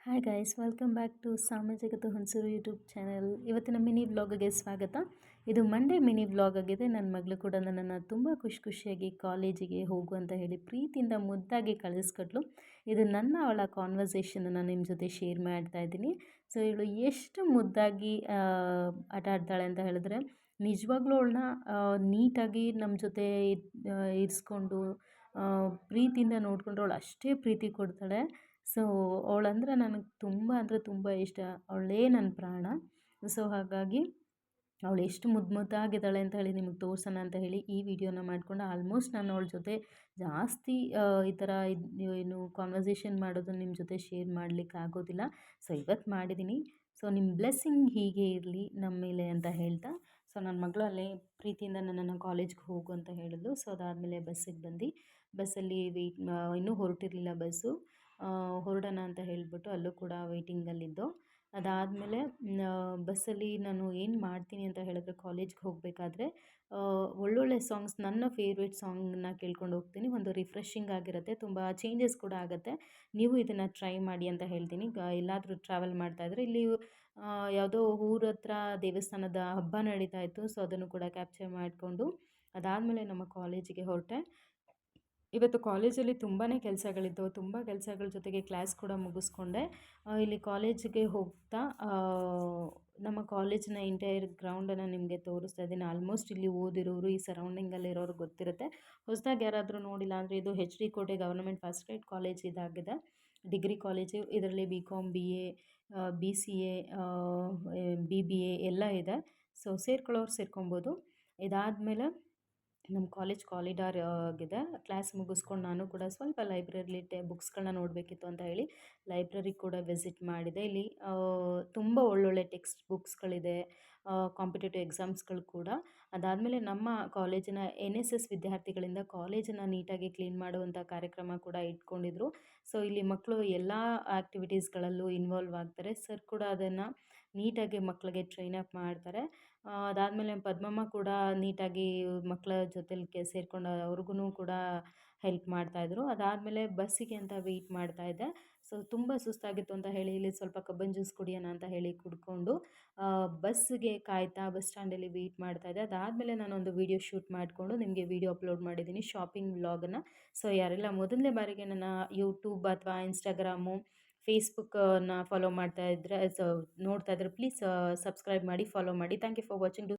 Hi guys, welcome back to ಸಾಮಾಜಿಕತೆ Hunsur YouTube channel. ಇವತ್ತಿನ mini ವ್ಲಾಗ್ಗೆ ಸ್ವಾಗತ. ಇದು ಮಂಡೇ ಮಿನಿ ವ್ಲಾಗ್ ಆಗಿದೆ. ನನ್ನ ಮಗಳು ಕೂಡ ನನ್ನನ್ನು ತುಂಬ ಖುಷಿಯಾಗಿ ಕಾಲೇಜಿಗೆ ಹೋಗು ಅಂತ ಹೇಳಿ ಪ್ರೀತಿಯಿಂದ ಮುದ್ದಾಗಿ ಕಳಿಸ್ಕೊಟ್ಲು. ಇದು ಅವಳ ಕಾನ್ವರ್ಸೇಷನನ್ನು ನಿಮ್ಮ ಜೊತೆ ಶೇರ್ ಮಾಡ್ತಾ ಇದ್ದೀನಿ. ಸೊ ಇವಳು ಎಷ್ಟು ಮುದ್ದಾಗಿ ಆಟ ಆಡ್ತಾಳೆ ಅಂತ ಹೇಳಿದ್ರೆ, ನಿಜವಾಗ್ಲೂ ಅವಳನ್ನ ನೀಟಾಗಿ ನಮ್ಮ ಜೊತೆ ಇರಿಸ್ಕೊಂಡು ಪ್ರೀತಿಯಿಂದ ನೋಡಿಕೊಂಡ್ರೆ ಅವಳು ಅಷ್ಟೇ ಪ್ರೀತಿ ಕೊಡ್ತಾಳೆ. ಸೊ ಅವಳಂದ್ರೆ ನನಗೆ ತುಂಬ ಅಂದರೆ ತುಂಬ ಇಷ್ಟ. ಅವಳೇ ನನ್ನ ಪ್ರಾಣ. ಸೊ ಹಾಗಾಗಿ ಅವಳು ಎಷ್ಟು ಮುದ್ದಾಗಿದ್ದಾಳೆ ಅಂತ ಹೇಳಿ ನಿಮಗೆ ತೋರಿಸೋಣ ಅಂತ ಹೇಳಿ ಈ ವಿಡಿಯೋನ ಮಾಡಿಕೊಂಡು ಆಲ್ಮೋಸ್ಟ್ ನಾನು ಅವಳ ಜೊತೆ ಜಾಸ್ತಿ ಈ ಥರ ಏನು ಕಾನ್ವರ್ಸೇಷನ್ ಮಾಡೋದು ನಿಮ್ಮ ಜೊತೆ ಶೇರ್ ಮಾಡಲಿಕ್ಕೆ ಆಗೋದಿಲ್ಲ. ಸೊ ಇವತ್ತು ಮಾಡಿದ್ದೀನಿ. ಸೊ ನಿಮ್ಮ ಬ್ಲೆಸ್ಸಿಂಗ್ ಹೀಗೆ ಇರಲಿ ನಮ್ಮ ಮೇಲೆ ಅಂತ ಹೇಳ್ತಾ, ಸೊ ನನ್ನ ಮಗಳು ಅಲ್ಲೇ ಪ್ರೀತಿಯಿಂದ ನನ್ನನ್ನು ಕಾಲೇಜ್ಗೆ ಹೋಗು ಅಂತ ಹೇಳಿದ್ಲು. ಸೊ ಅದಾದಮೇಲೆ ಬಸ್ಸಿಗೆ ಬಂದು ಬಸ್ಸಲ್ಲಿ ಇನ್ನೂ ಹೊರಟಿರಲಿಲ್ಲ ಬಸ್ಸು. ಹೊರಡೋಣ ಅಂತ ಹೇಳಿಬಿಟ್ಟು ಅಲ್ಲೂ ಕೂಡ ವೆಯ್ಟಿಂಗಲ್ಲಿದ್ದು. ಅದಾದಮೇಲೆ ಬಸ್ಸಲ್ಲಿ ನಾನು ಏನು ಮಾಡ್ತೀನಿ ಅಂತ ಹೇಳಿದ್ರೆ, ಕಾಲೇಜ್ಗೆ ಹೋಗಬೇಕಾದ್ರೆ ಒಳ್ಳೊಳ್ಳೆ ಸಾಂಗ್ಸ್, ನನ್ನ ಫೇವ್ರೇಟ್ ಸಾಂಗನ್ನ ಕೇಳ್ಕೊಂಡು ಹೋಗ್ತೀನಿ. ಒಂದು ರಿಫ್ರೆಶಿಂಗ್ ಆಗಿರುತ್ತೆ, ತುಂಬ ಚೇಂಜಸ್ ಕೂಡ ಆಗುತ್ತೆ. ನೀವು ಇದನ್ನು ಟ್ರೈ ಮಾಡಿ ಅಂತ ಹೇಳ್ತೀನಿ. ಎಲ್ಲಾದರೂ ಟ್ರಾವೆಲ್ ಮಾಡ್ತಾಯಿದ್ರೆ, ಇಲ್ಲಿ ಯಾವುದೋ ಊರ ಹತ್ರ ದೇವಸ್ಥಾನದ ಹಬ್ಬ ನಡೀತಾ ಇತ್ತು. ಸೊ ಅದನ್ನು ಕೂಡ ಕ್ಯಾಪ್ಚರ್ ಮಾಡಿಕೊಂಡು ಅದಾದಮೇಲೆ ನಮ್ಮ ಕಾಲೇಜಿಗೆ ಹೊರಟೆ. ಇವತ್ತು ಕಾಲೇಜಲ್ಲಿ ತುಂಬಾ ಕೆಲಸಗಳಿದ್ದವು. ತುಂಬ ಕೆಲಸಗಳ ಜೊತೆಗೆ ಕ್ಲಾಸ್ ಕೂಡ ಮುಗಿಸ್ಕೊಂಡೆ. ಇಲ್ಲಿ ಕಾಲೇಜಿಗೆ ಹೋಗ್ತಾ ನಮ್ಮ ಕಾಲೇಜಿನ ಎಂಟೈರ್ ಗ್ರೌಂಡನ್ನು ನಿಮಗೆ ತೋರಿಸ್ತಾ ಇದ್ದೀನಿ. ಆಲ್ಮೋಸ್ಟ್ ಇಲ್ಲಿ ಓದಿರೋರು, ಈ ಸರೌಂಡಿಂಗಲ್ಲಿರೋರು ಗೊತ್ತಿರುತ್ತೆ. ಹೊಸದಾಗಿ ಯಾರಾದರೂ ನೋಡಿಲ್ಲ ಅಂದರೆ, ಇದು HD ಕೋಟೆ ಗವರ್ನಮೆಂಟ್ ಫಸ್ಟ್ ಗ್ರೇಡ್ ಕಾಲೇಜ್ ಇದಾಗಿದೆ, ಡಿಗ್ರಿ ಕಾಲೇಜು. ಇದರಲ್ಲಿ BCom, BA, BCA, BBA ಎಲ್ಲ ಇದೆ. ಸೊ ಸೇರ್ಕೊಳ್ಳೋರು ಸೇರ್ಕೊಬೋದು. ಇದಾದಮೇಲೆ ನಮ್ಮ ಕಾಲೇಜ್ ಕಾರಿಡಾರ್ ಆಗಿದೆ. ಕ್ಲಾಸ್ ಮುಗಿಸ್ಕೊಂಡು ನಾನು ಕೂಡ ಸ್ವಲ್ಪ ಲೈಬ್ರರಿಲಿ ಬುಕ್ಸ್ಗಳನ್ನ ನೋಡಬೇಕಿತ್ತು ಅಂತ ಹೇಳಿ ಲೈಬ್ರರಿ ಕೂಡ ವಿಸಿಟ್ ಮಾಡಿದೆ. ಇಲ್ಲಿ ತುಂಬ ಒಳ್ಳೊಳ್ಳೆ ಟೆಕ್ಸ್ಟ್ ಬುಕ್ಸ್ಗಳಿದೆ, ಕಾಂಪಿಟೇಟಿವ್ ಎಕ್ಸಾಮ್ಸ್ಗಳು ಕೂಡ. ಅದಾದಮೇಲೆ ನಮ್ಮ ಕಾಲೇಜಿನ NSS ವಿದ್ಯಾರ್ಥಿಗಳಿಂದ ಕಾಲೇಜನ್ನು ನೀಟಾಗಿ ಕ್ಲೀನ್ ಮಾಡುವಂಥ ಕಾರ್ಯಕ್ರಮ ಕೂಡ ಇಟ್ಕೊಂಡಿದ್ರು. ಸೊ ಇಲ್ಲಿ ಮಕ್ಕಳು ಎಲ್ಲ ಆ್ಯಕ್ಟಿವಿಟೀಸ್ಗಳಲ್ಲೂ ಇನ್ವಾಲ್ವ್ ಆಗ್ತಾರೆ. ಸರ್ ಕೂಡ ಅದನ್ನು ನೀಟಾಗಿ ಮಕ್ಕಳಿಗೆ ಟ್ರೈನ್ ಅಪ್ ಮಾಡ್ತಾರೆ. ಅದಾದಮೇಲೆ ಪದ್ಮಮ್ಮ ಕೂಡ ನೀಟಾಗಿ ಮಕ್ಕಳ ಜೊತೆಲಿ ಸೇರಿಕೊಂಡು ಅವ್ರಿಗೂ ಕೂಡ ಹೆಲ್ಪ್ ಮಾಡ್ತಾಯಿದ್ರು. ಅದಾದಮೇಲೆ ಬಸ್ಸಿಗೆ ಅಂತ ವೆಯ್ಟ್ ಮಾಡ್ತಾಯಿದ್ದೆ. ಸೊ ತುಂಬ ಸುಸ್ತಾಗಿತ್ತು ಅಂತ ಹೇಳಿ ಇಲ್ಲಿ ಸ್ವಲ್ಪ ಕಬ್ಬನ್ ಜ್ಯೂಸ್ ಕುಡಿಯೋಣ ಅಂತ ಹೇಳಿ ಕುಡ್ಕೊಂಡು ಬಸ್ಸಿಗೆ ಕಾಯ್ತಾ ಬಸ್ ಸ್ಟ್ಯಾಂಡಲ್ಲಿ ವೆಯ್ಟ್ ಮಾಡ್ತಾಯಿದ್ದೆ. ಅದಾದಮೇಲೆ ನಾನೊಂದು ವೀಡಿಯೋ ಶೂಟ್ ಮಾಡಿಕೊಂಡು ನಿಮಗೆ ವೀಡಿಯೋ ಅಪ್ಲೋಡ್ ಮಾಡಿದ್ದೀನಿ, ಶಾಪಿಂಗ್ ವ್ಲಾಗನ್ನು. ಸೊ ಯಾರೆಲ್ಲ ಮೊದಲನೇ ಬಾರಿಗೆ ನನ್ನ ಯೂಟ್ಯೂಬ್ ಅಥವಾ ಇನ್ಸ್ಟಾಗ್ರಾಮು, ಫೇಸ್ಬುಕ್ಕನ್ನು ಫಾಲೋ ಮಾಡ್ತಾ ಇದ್ದರೆ, ನೋಡ್ತಾ ಇದ್ದರೆ ಪ್ಲೀಸ್ ಸಬ್ಸ್ಕ್ರೈಬ್ ಮಾಡಿ, ಫಾಲೋ ಮಾಡಿ. Thank you for watching.